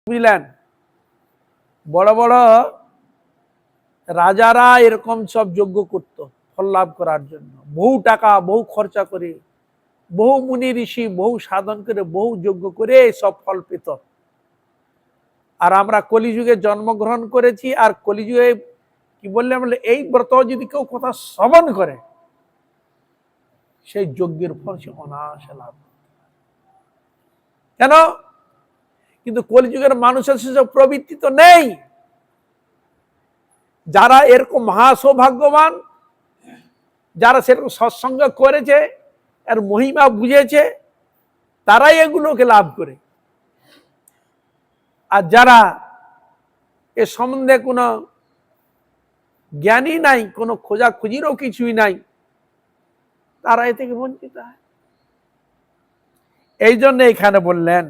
বুঝলেন? বড় বড় রাজারা এরকম সব যজ্ঞ করত ফল লাভ করার জন্য, বহু টাকা বহু খরচা করে, বহু মুনি ঋষি বহু সাধন করে, বহু যজ্ঞ করে সব ফল পেত। আর আমরা কলিযুগে জন্মগ্রহণ করেছি, আর কলিযুগে কি বললে বলে এই ব্রত যদি কেউ কথা শ্রবণ করে সেই যজ্ঞের ফল সে অনায়াসে লাভ। কেন? কিন্তু কলিযুগের মানুষের সেসব প্রবৃত্তি তো নেই। যারা এরকম মহা সৌভাগ্যবান, যারা সেরকম সৎসঙ্গ করেছে, এর মহিমা বুঝেছে, তারাই এগুলোকে লাভ করে। আর যারা এ সম্বন্ধে কোনো জ্ঞানই নাই, কোনো খোঁজাখুঁজিরও কিছুই নাই, তারা এ থেকে বঞ্চিত হয়। এই জন্য এখানে বললেন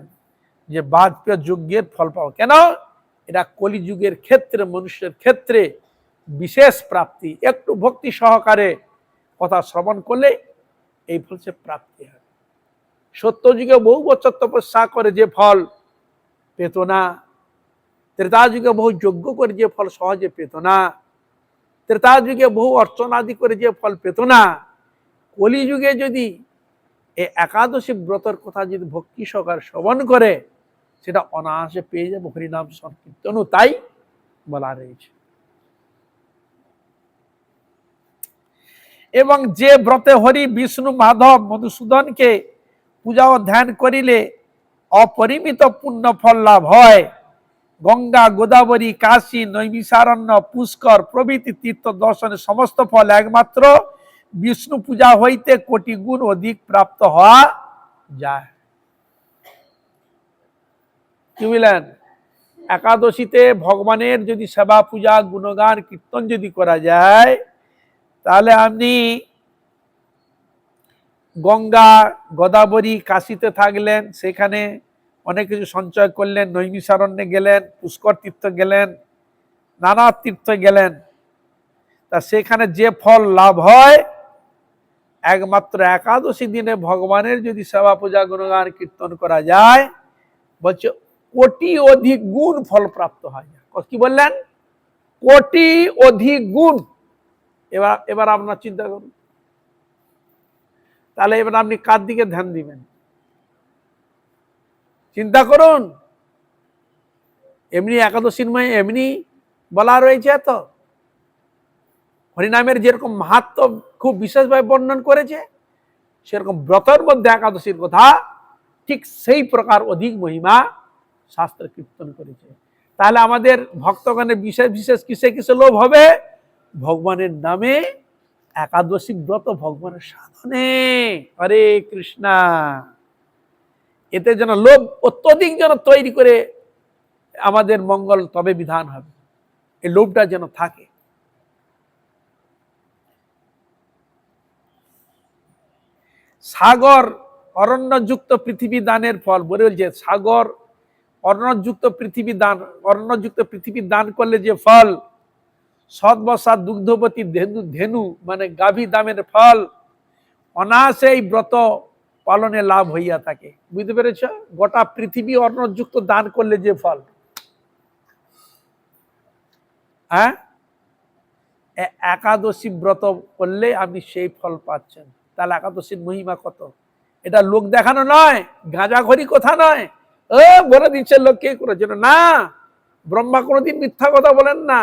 যে বাজপেয় যজ্ঞের ফল পাওয়া। কেন? এটা কলিযুগের ক্ষেত্রে, মনুষ্যের ক্ষেত্রে বিশেষ প্রাপ্তি। একটু ভক্তি সহকারে কথা শ্রবণ করলে এই ফল সে প্রাপ্তি হয়। সত্যযুগে বহু বছর তপস্যা করে যে ফল পেত না, ত্রেতা যুগে বহু যজ্ঞ করে যে ফল সহজে পেত না, ত্রেতা যুগে বহু অর্চনাদি করে যে ফল পেত না, কলিযুগে যদি এই একাদশী ব্রতের কথা যদি ভক্তি সহকারে শ্রবণ করে সেটা অনায়াসে পেয়ে যাবে হরিনাম সংকীর্তন। তাই বলা রয়েছে। এবং যে ব্রতে হরি বিষ্ণু মাধব মধুসূদনকে পূজা ও ধ্যান করিলে অপরিমিত পুণ্য ফল লাভ হয়। গঙ্গা, গোদাবরী, কাশী, নৈমিষারণ্য, পুষ্কর প্রভৃতি তীর্থ দর্শনের সমস্ত ফল একমাত্র বিষ্ণু পূজা হইতে কোটি গুণ অধিক প্রাপ্ত হওয়া যায়। কি বুঝলেন? একাদশীতে ভগবানের যদি সেবা পূজা গুণগান কীর্তন যদি করা যায়, তাহলে আপনি গঙ্গা, গোদাবরী, কাশীতে থাকলেন, সেখানে অনেক কিছু সঞ্চয় করলেন, নৈমিষারণ্যে গেলেন, পুষ্কর তীর্থ গেলেন, নানা তীর্থে গেলেন, তা সেখানে যে ফল লাভ হয় একমাত্র একাদশী দিনে ভগবানের যদি সেবা পূজা গুণগান কীর্তন করা যায়, বলছে কোটি অধিক গুণ ফল প্রাপ্ত হয়। কি বললেন? কোটি অধিক গুণ। এবার আপনার চিন্তা করুন, তাহলে এবার আপনি কার দিকে ধ্যান দিবেন? চিন্তা করুন। এমনি একাদশীর মধ্যে এমনি বলা রয়েছে, তো হরিনামের যেরকম মাহাত্ম্য খুব বিশেষভাবে বর্ণন করেছে, সেরকম ব্রতের মধ্যে একাদশীর কথা ঠিক সেই প্রকার অধিক মহিমা শাস্ত্র কীর্তন করেছে। তাহলে আমাদের ভক্তগণের বিশেষ বিশেষ কিসে কিসে লোভ হবে? ভগবানের নামে, একাদশী ব্রত ভগবানের সাধনে। হরে কৃষ্ণা। এতে যেন লোভ অত্যধিক যেন তৈরি করে আমাদের মঙ্গল তবে বিধান হবে, এই লোভটা যেন থাকে। সাগর অরণ্যযুক্ত পৃথিবী দানের ফল বলছে, সাগর অরণ্যযুক্ত পৃথিবী দান, অরণ্যযুক্ত পৃথিবী দান করলে যে ফল, সৎবসা দুগ্ধবতী ধেনু মানে গাভী দামের ফল অনায়াসে এই ব্রত পালনে লাভ হইয়া থাকে। বুঝতে পেরেছ? গোটা পৃথিবী অরণ্যযুক্ত দান করলে যে ফল, হ্যাঁ, একাদশী ব্রত করলে আপনি সেই ফল পাচ্ছেন। তাহলে একাদশীর মহিমা কত! এটা লোক দেখানো নয়, গাঁজাখড়ি কথা নয়, বলে দিচ্ছে লোক কে করেছিল না। ব্রহ্মা কোনোদিন মিথ্যা কথা বলেন না,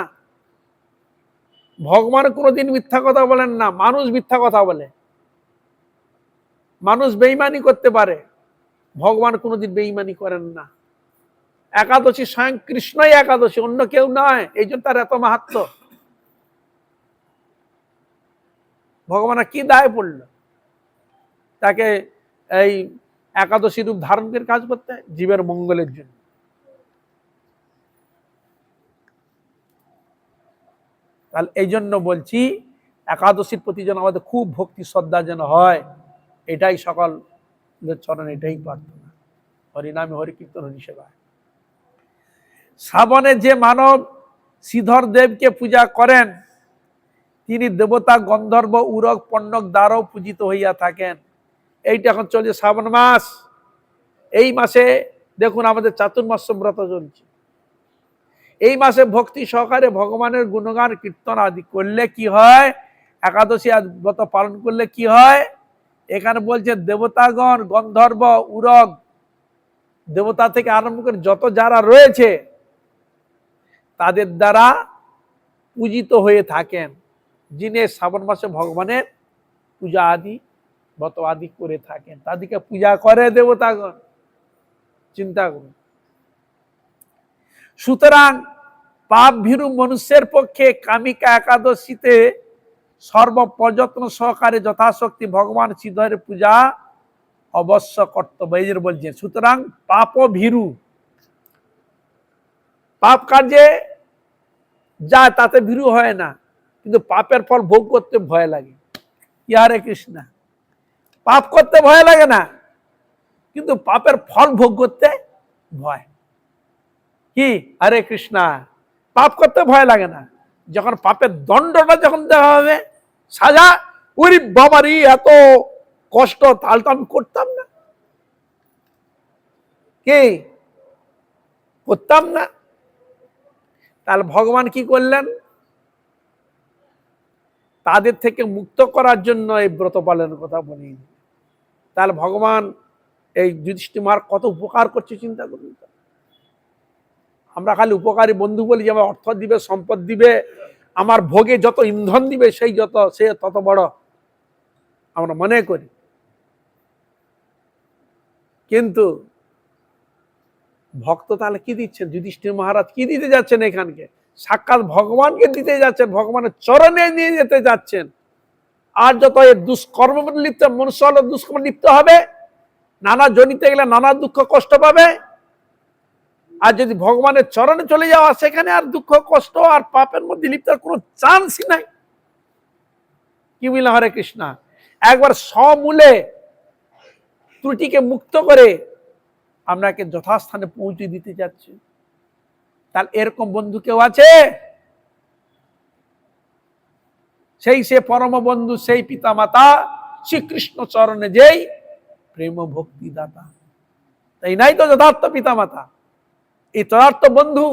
ভগবান কোনোদিন মিথ্যা কথা বলেন না, মানুষ মিথ্যা কথা বলে। মানুষ বেঈমানি করতে পারে, ভগবান কোনোদিন বেঈমানি করেন না। একাদশী স্বয়ং কৃষ্ণই একাদশী, অন্য কেউ নয়, এই জন্য তার এত মাহাত্ম্য। ভগবান কি দায় পড়ল তাকে এই একাদশী রূপ ধারণ করে কাজ করতে? জীবের মঙ্গলের জন্য। তাহলে এই জন্য বলছি একাদশীর প্রতি যেন আমাদের খুব ভক্তি শ্রদ্ধা যেন হয়, এটাই সকল চরণ, এটাই প্রার্থনা। হরিনামে হরি কীর্তন হরি সেবা। শ্রাবণে যে মানব শ্রীধর দেবকে পূজা করেন তিনি দেবতা, গন্ধর্ব, উরক, পণ্যক দ্বারাও পূজিত হইয়া থাকেন। এইটা এখন চলছে শ্রাবণ মাস। এই মাসে দেখুন আমাদের চাতুর্মাস্য ব্রত চলছে, এই মাসে ভক্তি সহকারে ভগবানের গুণগান কীর্তন আদি করলে কি হয়, একাদশী ব্রত পালন করলে কি হয়, এখানে বলছে দেবতাগণ, গন্ধর্ব, উরগ, দেবতা থেকে আরম্ভ করে যত যারা রয়েছে তাদের দ্বারা পূজিত হয়ে থাকেন, যিনি শ্রাবণ মাসে ভগবানের পূজা আদি ব্রত আদি করে থাকেন, তাদেরকে পূজা করে দেবতাগণ। চিন্তা করুন। সুতরাং পাপ ভীরু মনুষ্যের পক্ষে কামিকা একাদশীতে সর্বপ্রযত্ন সহকারে যথাশক্তি ভগবান শ্রীধরের পূজা অবশ্য কর্তব্য, এই যে বলছেন। সুতরাং পাপ ভীরু, পাপ কার্যে যায় তাতে ভীরু হয় না, কিন্তু পাপের ফল ভোগ করতে ভয় লাগে। হরে কৃষ্ণ, পাপ করতে ভয় লাগে না, কিন্তু পাপের ফল ভোগ করতে ভয়। কি হরে কৃষ্ণ, পাপ করতে ভয় লাগে না, যখন পাপের দণ্ডটা যখন দেওয়া হবে, সাজা, ওরে বাবারি এত কষ্ট, তাহলে তো আমি করতাম না, কি করতাম না। তাহলে ভগবান কি করলেন, তাদের থেকে মুক্ত করার জন্য এই ব্রত পালনের কথা বলি। তাহলে ভগবান এই যুধিষ্ঠির মহারাজ কত উপকার করছে চিন্তা করুন। আমরা খালি উপকারী বন্ধু বলি যে আমার অর্থ দিবে, সম্পদ দিবে, আমার ভোগে যত ইন্ধন দিবে সেই সে তত বড় আমরা মনে করি। কিন্তু ভক্ত তাহলে কি দিচ্ছেন, যুধিষ্ঠির মহারাজ কি দিতে যাচ্ছেন, এখানকে সাক্ষাৎ ভগবানকে দিতে যাচ্ছেন, ভগবানের চরণে নিয়ে যেতে যাচ্ছেন। আর যত এই দুষ্কর্ম লিপ্ত মনুষ্য হলো, দুষ্কর্ম লিপ্ত হবে, নানা জনিতে গেলে নানা দুঃখ কষ্ট পাবে। আর যদি ভগবানের চরণে চলে যাওয়া, সেখানে আর দুঃখ কষ্ট আর পাপের মধ্যে লিপ্ত কোনো চান্সই নাই। কি বললেন হরে কৃষ্ণ, একবার সমূলে ত্রুটিকে মুক্ত করে আপনাকে যথাস্থানে পৌঁছে দিতে যাচ্ছে। তাহলে এরকম বন্ধু কেউ আছে? সেই সে পরম বন্ধু, সেই পিতা মাতা শ্রীকৃষ্ণ চরণে যেই প্রেম ভক্তি দাতা, তাই নাই তো যথার্থ পিতা মাতা, এই যথার্থ বন্ধু।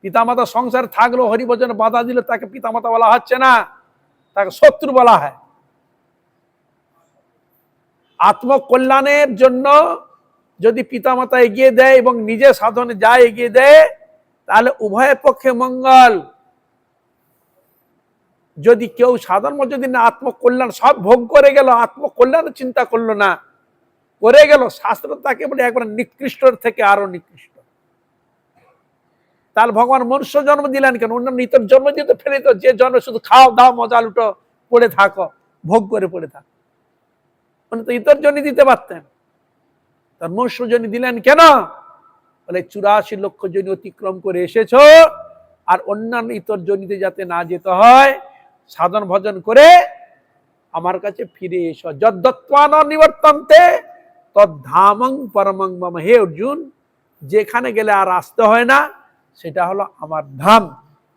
পিতামাতা সংসারে থাকলেও হরিভজনে বাধা দিলে তাকে পিতামাতা বলা হচ্ছে না, তাকে শত্রু বলা হয়। আত্মকল্যাণের জন্য যদি পিতামাতা এগিয়ে দেয় এবং নিজে সাধনে যায় এগিয়ে দেয়, তাহলে উভয়ের পক্ষে মঙ্গল। যদি কেউ সাধারণ যদি না আত্মকল্যাণ সব ভোগ করে গেল, আত্মকল্যাণের চিন্তা করলো না, করে গেল, শাস্ত্র তাকে বলে একবার নিকৃষ্ট থেকে আরো নিকৃষ্ট। তাহলে ভগবান মনুষ্য জন্ম দিলেন কেন? অন্যান্য ইতর জন্ম দিতে ফেলে তো, যে জন্ম শুধু খাও দাও মজা লুটো পড়ে থাকো, ভোগ করে পড়ে থাকো, তো ইতর জন্য দিতে পারতেন। তার মনুষ্য জন্য দিলেন কেন? বলে 84 লক্ষ জনি অতিক্রম করে এসেছো, আর অন্যান্য ইতর জনিতে যাতে না যেতে হয়, সাধন ভজন করে আমার কাছে ফিরে এসো। যদ্দত্ত্বান নিবর্তন্তে তদ্ধামং পরমং মম। হে অর্জুন, যেখানে গেলে আর আসতে হয় না, সেটা হলো আমার ধাম।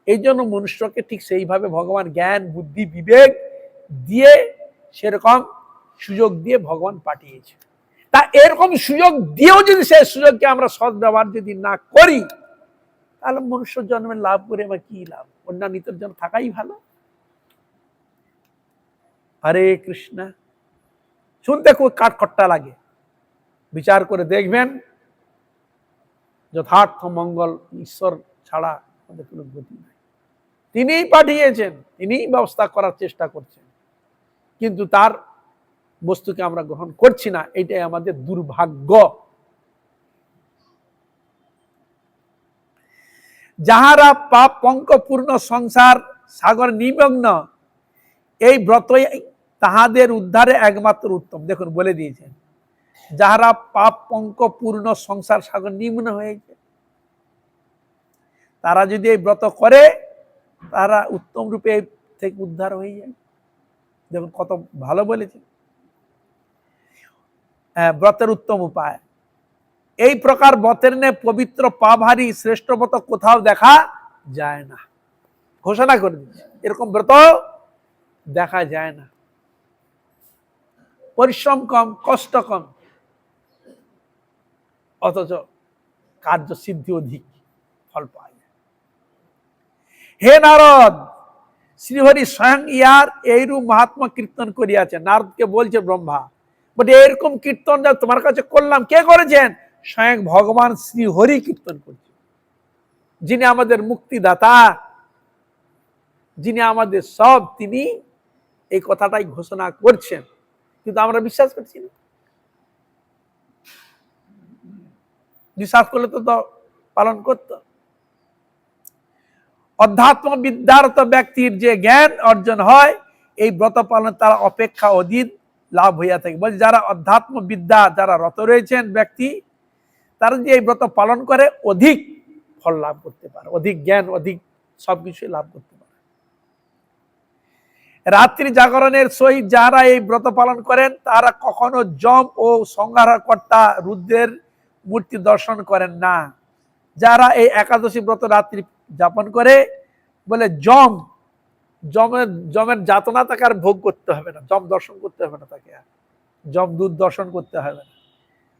এই জন্য মনুষ্যকে ঠিক সেইভাবে ভগবান জ্ঞান বুদ্ধি বিবেক দিয়ে, সেরকম সুযোগ দিয়ে ভগবান পাঠিয়েছে। তা এরকম সুযোগ দিয়েও যদি সেই সুযোগকে আমরা সদ্ব্যবহার যদি না করি, তাহলে মনুষ্য জন্মের লাভ করে আমার কি লাভ? অন্যান্য ইতর জন্ম থাকাই ভালো। হরে কৃষ্ণ। শুনতে খুব কাঠখট্টা লাগে, বিচার করে দেখবেন যথার্থ মঙ্গল ঈশ্বর ছাড়া আমাদের কোনো গতি নাই। তিনিই পাঠিয়েছেন, তিনিই ব্যবস্থা করার চেষ্টা করছেন, কিন্তু তার বস্তুকে আমরা গ্রহণ করছি না, এটাই আমাদের দুর্ভাগ্য। যাহারা পাপ পঙ্কপূর্ণ সংসার সাগর নিমগ্ন, এই ব্রতই তাহাদের উদ্ধারে একমাত্র উত্তম। দেখুন বলে দিয়েছেন, যাহারা পাপ পঙ্কপূর্ণ সংসার সাগর নিম্ন হয়েছে, তারা যদি এই ব্রত করে, তারা উত্তম রূপে থেকে উদ্ধার হয়ে যায়। দেখুন কত ভালো বলেছে, ব্রতের উত্তম উপায়। এই প্রকার ব্রতের নে পবিত্র পাপহারী শ্রেষ্ঠ ব্রত কোথাও দেখা যায় না। ঘোষণা করে দিচ্ছে, এরকম ব্রত দেখা যায় না। পরিশ্রম কম, কষ্ট কম, অথচ কার্য সিদ্ধি অধিক ফল পাওয়া যায়। হে নারদ, শ্রীহরি স্বয়ং ইয়ার এইরূপ মহাত্মা কীর্তন করিয়াছে। নারদকে বলছে ব্রহ্মা, বলে এরকম কীর্তন যা তোমার কাছে করলাম, কে করেছেন? স্বয়ং ভগবান শ্রীহরি কীর্তন করছে, যিনি আমাদের মুক্তিদাতা, যিনি আমাদের সব, তিনি এই কথাটাই ঘোষণা করছেন, কিন্তু আমরা বিশ্বাস করছি না। বিশ্বাস করলে তো পালন করত। অধ্যাত্ম বিদ্যারত ব্যক্তির যে জ্ঞান অর্জন হয়, এই ব্রত পালন তারা অপেক্ষা অধিক লাভ হইয়া থাকে। বলছে যারা অধ্যাত্ম বিদ্যা যারা রত রয়েছেন ব্যক্তি, তারা যে এই ব্রত পালন করে অধিক ফল লাভ করতে পারে, অধিক জ্ঞান, অধিক সবকিছু লাভ করতে পারে। রাত্রি জাগরণের সহিত যারা এই ব্রত পালন করেন, তারা কখনো যম ও সংহারকর্তা রুদ্রের মূর্তি দর্শন করেন না। যারা এই একাদশী ব্রত রাত্রি যাপন করে, বলে জমের যাতনা তাকে আর ভোগ করতে হবে না, যম দর্শন করতে হবে না, তাকে আর যমদূত দর্শন করতে হবে না,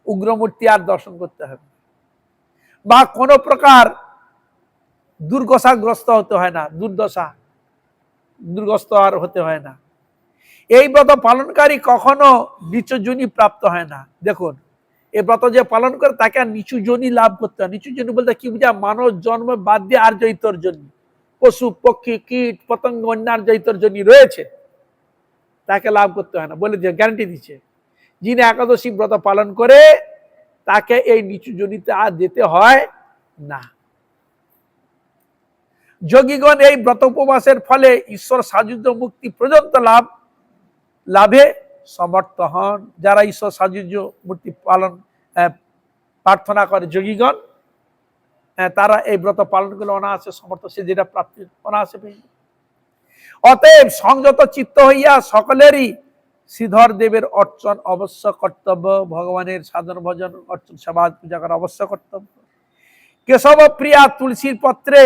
উগ্রমূর্তি আর দর্শন করতে হবে না, বা কোনো প্রকার দুর্দশাগ্রস্ত হতে হয় না, দুর্গস্ত আর হতে হয় না। এই ব্রত পালনকারী কখনো নিচু যোনি প্রাপ্ত হয় না। দেখুন, এই ব্রত যে পালন করে তাকে আর নিচু যোনি লাভ করতে হয়। নিচু যোনি বলতে কি বুঝা? মানব জন্ম বাদ দিয়ে আর জৈতর জন্য, পশু পক্ষী কীট পতঙ্গ অন্যান্য জৈতর জন্য রয়েছে, তাকে লাভ করতে হয় না বলে যে গ্যারান্টি দিচ্ছে। যিনি একাদশী ব্রত পালন করে তাকে এই নিচু যোনিতে আর যেতে হয় না। যোগীগণ এই ব্রত উপবাসের ফলে ঈশ্বর সাযুজ্য মুক্তি পর্যন্ত লাভে সমর্থ হন। যারা ঈশ্বর সাযুজ্য মূর্তি পালন প্রার্থনা করে যোগীগণ, তারা এই ব্রত পালন করলে অনায়াসে সমর্থ, সে যেটা প্রাপ্তি অনায়াসে পেয়ে। অতএব সংযত চিত্ত হইয়া সকলেরই শ্রীধর দেবের অর্চন অবশ্য কর্তব্য। ভগবানের সাধন ভজন অর্চন সেবা পূজা করা অবশ্য কর্তব্য। কেশব প্রিয়া তুলসীর পত্রে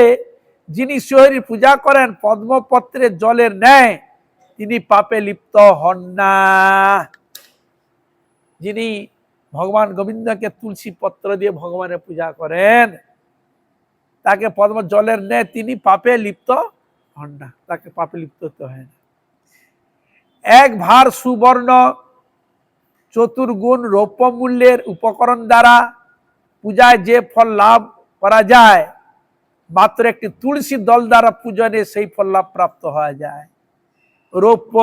যিনি শ্রীহরির পূজা করেন পদ্মপত্রে জলের ন্যায়, তিনি পাপে লিপ্ত হন না। যিনি ভগবান গোবিন্দকে তুলসী পত্র দিয়ে ভগবানের পূজা করেন, তাকে পদ্ম জলের ন্যায় তিনি পাপে লিপ্ত হন না, তাকে পাপে লিপ্ত হতে হয় না। এক ভার সুবর্ণ চতুর্গুণ রৌপ্য মূল্যের উপকরণ দ্বারা পূজায় যে ফল লাভ করা যায়, মাত্র একটি তুলসী দল দ্বারা পূজনে সেই ফল লাভ প্রাপ্ত হওয়া যায়। রৌপ্য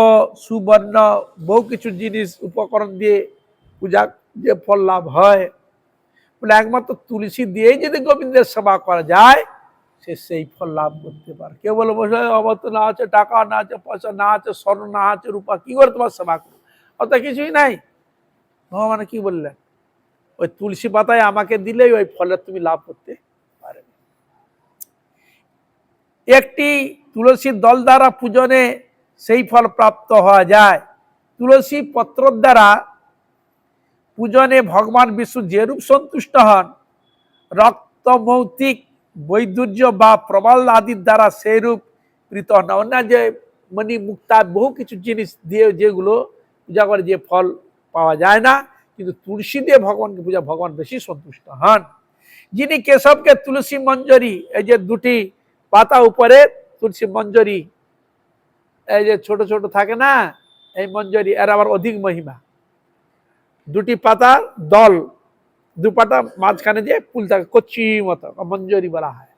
সুবর্ণ বহু কিছু জিনিস উপকরণ দিয়ে পূজা যে ফল লাভ হয়, বলে একমাত্র তুলসী দিয়েই যদি গোবিন্দের সেবা করা যায়, সে সেই ফল লাভ করতে পারে। কেউ বলে বসে আমার তো না আছে টাকা, না আছে পয়সা, না আছে স্বর্ণ, না আছে রূপা, কি করে তোমার সেবা করবো? অত কিছুই নাই। ভগবান কি বললেন? ওই তুলসী পাতায় আমাকে দিলেই ওই ফলের তুমি লাভ করতে পারবে। একটি তুলসীর দল দ্বারা পূজনে সেই ফল প্রাপ্ত হওয়া যায়। তুলসী পত্র দ্বারা পূজনে ভগবান বিষ্ণু যেরূপ সন্তুষ্ট হন, রক্তমৌতিক বৈদুর্য বা প্রবল আদির দ্বারা সেইরূপ প্রীত হন না। অন্য যে মণি মুক্তা বহু কিছু জিনিস দিয়ে যেগুলো পূজা করে যে ফল পাওয়া যায় না, কিন্তু তুলসী দিয়ে ভগবানকে পূজা ভগবান বেশি সন্তুষ্ট হন। যিনি কেশবকে তুলসী মঞ্জরি, এই যে দুটি পাতা উপরে তুলসী মঞ্জরি, এই যে ছোট ছোট থাকে না, এই মঞ্জরি এর আবার অধিক মহিমা। দুটি পাতা দল, দু পাতা মাঝখানে যে ফুল থাকে কচি মতো, মঞ্জরি বলা হয়।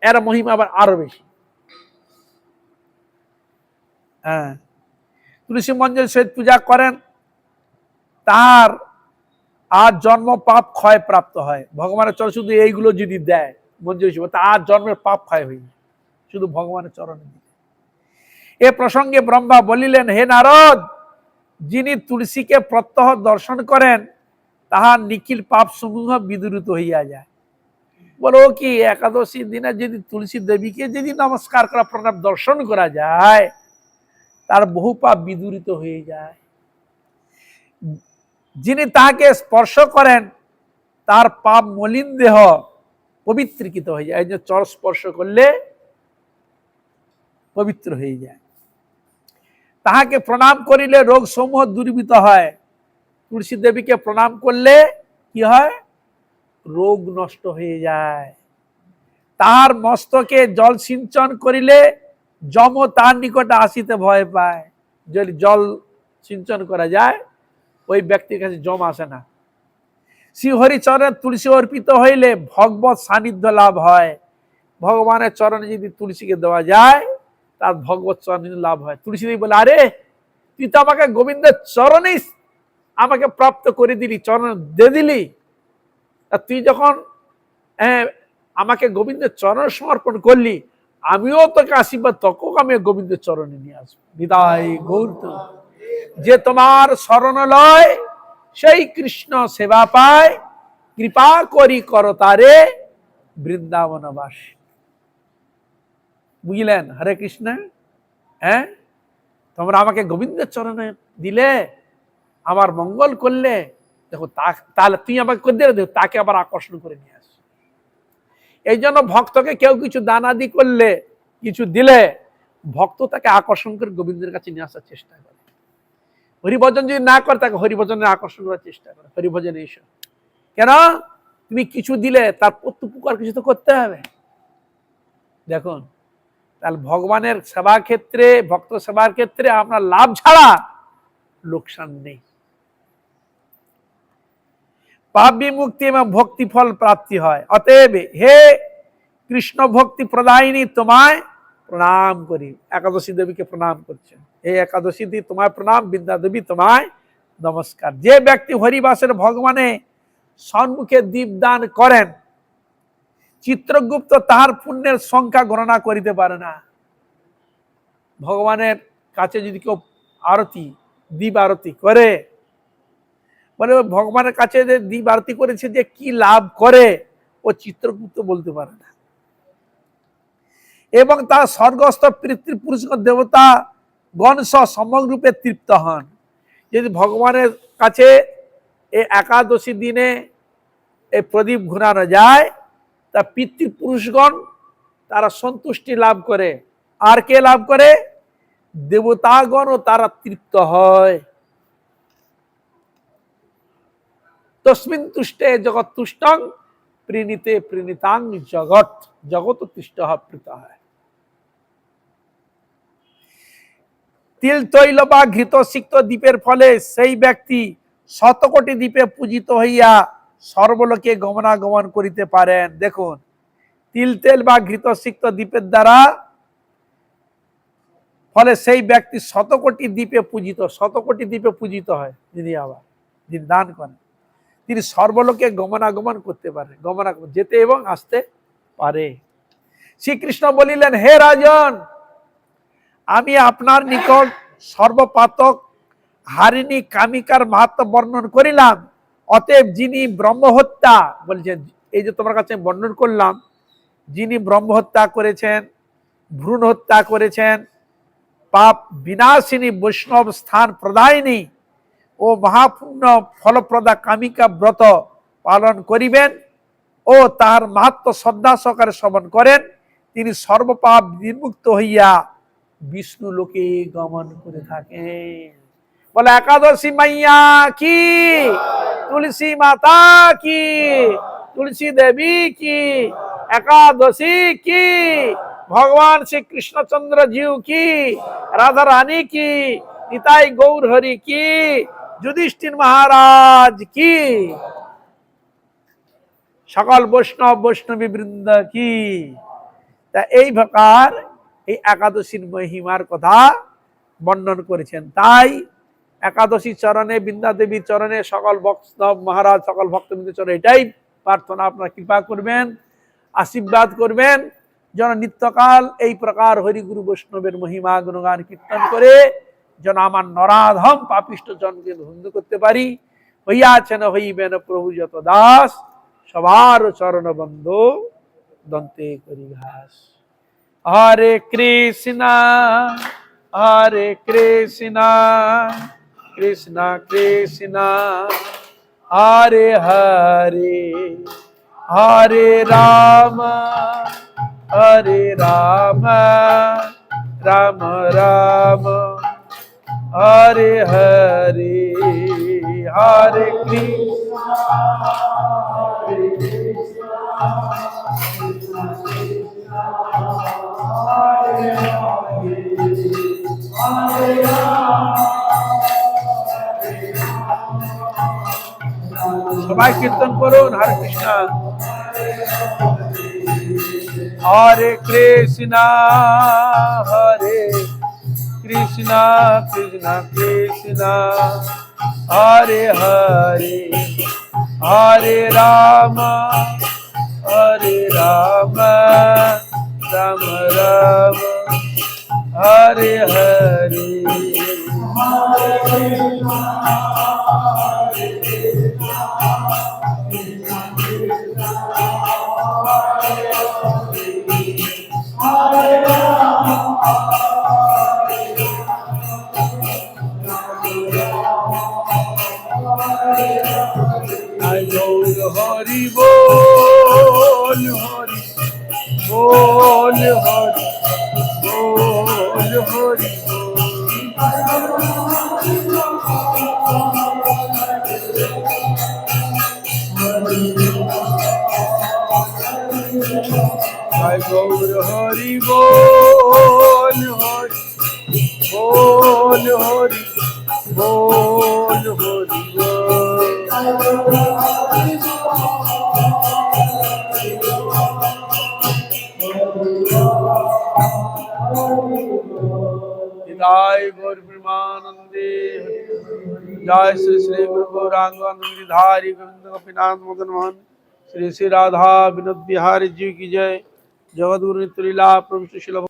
এর মহিমা আবার আরো বেশি। হ্যাঁ, তুলসী মঞ্জরি সহিত পূজা করেন, তার আর জন্ম পাপ ক্ষয় প্রাপ্ত হয়। ভগবানের চরণ শুধু এইগুলো যদি দেয় মঞ্জুরি হিসেবে, তার জন্মের পাপ ক্ষয় হয়ে যায় শুধু ভগবানের চরণে দিলে। এ প্রসঙ্গে ব্রহ্মা বলিলেন, হে নারদ, যিনি তুলসীকে প্রত্যহ দর্শন করেন, তাহার নিখিল পাপ সমূহ বিদূরিত হইয়া যায়। বলো কি, একাদশী দিনে যদি তুলসী দেবীকে যদি নমস্কার করা, প্রণাম দর্শন করা যায়, তার বহু পাপ বিদূরিত হয়ে যায়। যিনি তাহাকে স্পর্শ করেন, তার পাপ মলিন দেহ পবিত্রীকৃত হয়ে যায়। এই যে চর স্পর্শ করলে পবিত্র হয়ে যায়। তাহাকে প্রণাম করিলে রোগ সমূহ দূরীভূত হয়। তুলসী দেবীকে প্রণাম করলে কি হয়? রোগ নষ্ট হয়ে যায়। তাহার মস্তকে জল সিঞ্চন করিলে যম তার নিকটে আসিতে ভয় পায়। যদি জল সিঞ্চন করা যায় ওই ব্যক্তির কাছে যম আসে না। শ্রী হরিচরণে তুলসী অর্পিত হইলে ভগবত সান্নিধ্য লাভ হয়। ভগবানের চরণে যদি তুলসীকে দেওয়া যায় তার ভগবত সান্নিধ্য লাভ হয়। তুলসী দেবী বলে, আরে তুই তো আমাকে গোবিন্দের চরণে আমাকে প্রাপ্ত করে দিলি, চরণ দিয়ে দিলি, তুই যখন আমাকে গোবিন্দের চরণ সমর্পণ করলি, আমিও তোকে আশীর্বাদ, তোকেও আমি গোবিন্দের চরণে নিয়ে আসবো। বিদায় গৌর, যে তোমার শরণ লয় সেই কৃষ্ণ সেবা পায়, কৃপা করি করো তারে বৃন্দাবনবাস। বুঝলেন? হরে কৃষ্ণ। তোমরা আমাকে গোবিন্দের চরণে দিলে, আমার মঙ্গল করলে, দেখো তাহলে তুই আমাকে করে দিলে, দেখো তাকে আবার আকর্ষণ করে নিয়ে আস। এই জন্য ভক্তকে কেউ কিছু দানাদি করলে, কিছু দিলে, ভক্ত তাকে আকর্ষণ করে গোবিন্দের কাছে নিয়ে আসার চেষ্টা করে। হরিভজন যদি না করে, তাকে হরিভজনের আকর্ষণ করার চেষ্টা করে, হরিভজনে এসো। কেন? তুমি কিছু দিলে তার প্রত্যুপকার কিছু তো করতে হবে। দেখুন, তাহলে ভগবানের সেবা ক্ষেত্রে, ভক্ত সেবার ক্ষেত্রে আমরা লাভ ছাড়া লোকসান নেই। পাপ বিমুক্তি এবং ভক্তি ফল প্রাপ্তি হয়। অতএব হে কৃষ্ণ ভক্তি প্রদায়িনী, তোমায় প্রণাম করি। একাদশী দেবীকে প্রণাম করছেন, হে একাদশী দেবী তোমায় প্রণাম, বিদ্যা দেবী তোমায় নমস্কার। যে ব্যক্তি হরিবাসের ভগবানে সম্মুখে দীপদান করেন, চিত্রগুপ্ত তাহার পুণ্যের সংখ্যা গণনা করিতে পারে না। ভগবানের কাছে যদি কেউ আরতি, দীপ আরতি করে, বলে ভগবানের কাছে যে দীপ আরতি করেছে যে কি লাভ করে, ও চিত্রগুপ্ত বলতে পারে না। এবং তার স্বর্গস্থ পিতৃপুরুষ দেবতা গণস সমগ্র রূপে তৃপ্ত হন। যদি ভগবানের কাছে এই একাদশী দিনে এই প্রদীপ ঘুরানো যায়, তা পিতৃপুরুষগণ তারা সন্তুষ্টি লাভ করে। আর কে লাভ করে? দেবতাগণ, ও তারা তৃপ্ত হয়। তস্মিন তুষ্টে জগৎ তুষ্টং প্রীণিতে প্রীণিতাং জগৎ, জগৎ তুষ্ট প্রীত হয়। তিল তৈল বা ঘৃত সিক্ত দ্বীপের ফলে সেই ব্যক্তি শতকোটি দ্বীপে পূজিত হইয়া সর্বলোকে গমনাগমন করিতে পারেন। দেখুন, তিল তেল বা ঘৃত সিক্ত দ্বীপের দ্বারা ফলে সেই ব্যক্তি শতকোটি দ্বীপে পূজিত, শতকোটি দ্বীপে পূজিত হয়। যিনি আবার যিনি দান করেন, তিনি সর্বলোকে গমনাগমন করতে পারে, গমনাগমন যেতে এবং আসতে পারে। শ্রীকৃষ্ণ বলিলেন, হে রাজন, আমি আপনার নিকট সর্বপাতক হারিণী কামিকার মাহাত্ম্য বর্ণন করিলাম। অতএব যিনি ব্রহ্মহত্যা, বলছেন এই যে তোমার কাছে বর্ণন করলাম, যিনি ব্রহ্মহত্যা করেছেন, ভ্রূণ হত্যা করেছেন, পাপ বিনাশিনী বৈষ্ণব স্থান প্রদায়িনী ও মহাপুণ্য ফলপ্রদা কামিকা ব্রত পালন করিবেন ও তাহার মাহাত্ম্য শ্রদ্ধা সহকারে শ্রবণ করেন, তিনি সর্বপাপ নির্মুক্ত হইয়া বিষ্ণু লোকে গমন করে থাকেন। বলে একাদশী মাইয়া কি, তুলসী মাতা কি, তুলসী দেবী কি, একাদশী কি, ভগবান শ্রী কৃষ্ণচন্দ্র জিউ কি, রাধা রানী কি, নিতাই গৌর হরি কি, যুধিষ্ঠির মহারাজ কি, সকল বৈষ্ণব বৈষ্ণবী বৃন্দ কি। তা এই প্রকার এই একাদশীর মহিমার কথা বর্ণন করেছেন। তাই একাদশী চরণে, বৃন্দা দেবীর চরণে, সকল বৈষ্ণব মহারাজ, সকল ভক্তবৃন্দের চরণে এটাই প্রার্থনা, আপনারা কৃপা করবেন, আশীর্বাদ করবেন, যেন নিত্যকাল এই প্রকার হরিগুরু বৈষ্ণবের মহিমা গুণগান কীর্তন করে যেন আমার নরাধম পাপিষ্ট জনকে ধন্য করতে পারি। হইয়াছেন হইবেন প্রভু যত দাস, সবার চরণ বন্ধু দন্তে করি ঘাস। হরে কৃষ্ণ হরে কৃষ্ণ কৃষ্ণ কৃষ্ণ হরে হরে, হরে রাম হরে রাম, রাম রাম হরে হরে, হরে কৃষ্ণ হরে সবাই কীর্তন করুন হরে কৃষ্ণ হরে কৃষ্ণ হরে কৃষ্ণ কৃষ্ণ কৃষ্ণ হরে হরে হরে রাম রাম রাম হরে হরে হরি বল হরি বল হরি বল হরি জয় গৌর হরি বল হরি বল হরি বল হরি जय गौर प्रेमानंदे जय श्री श्री गुरु गौरांग गिरिधारी गोविंद गोपीनाथ मदन मोहन श्री श्री राधा विनोद बिहारी जी की जय जगत गुरु लीला प्रभु श्री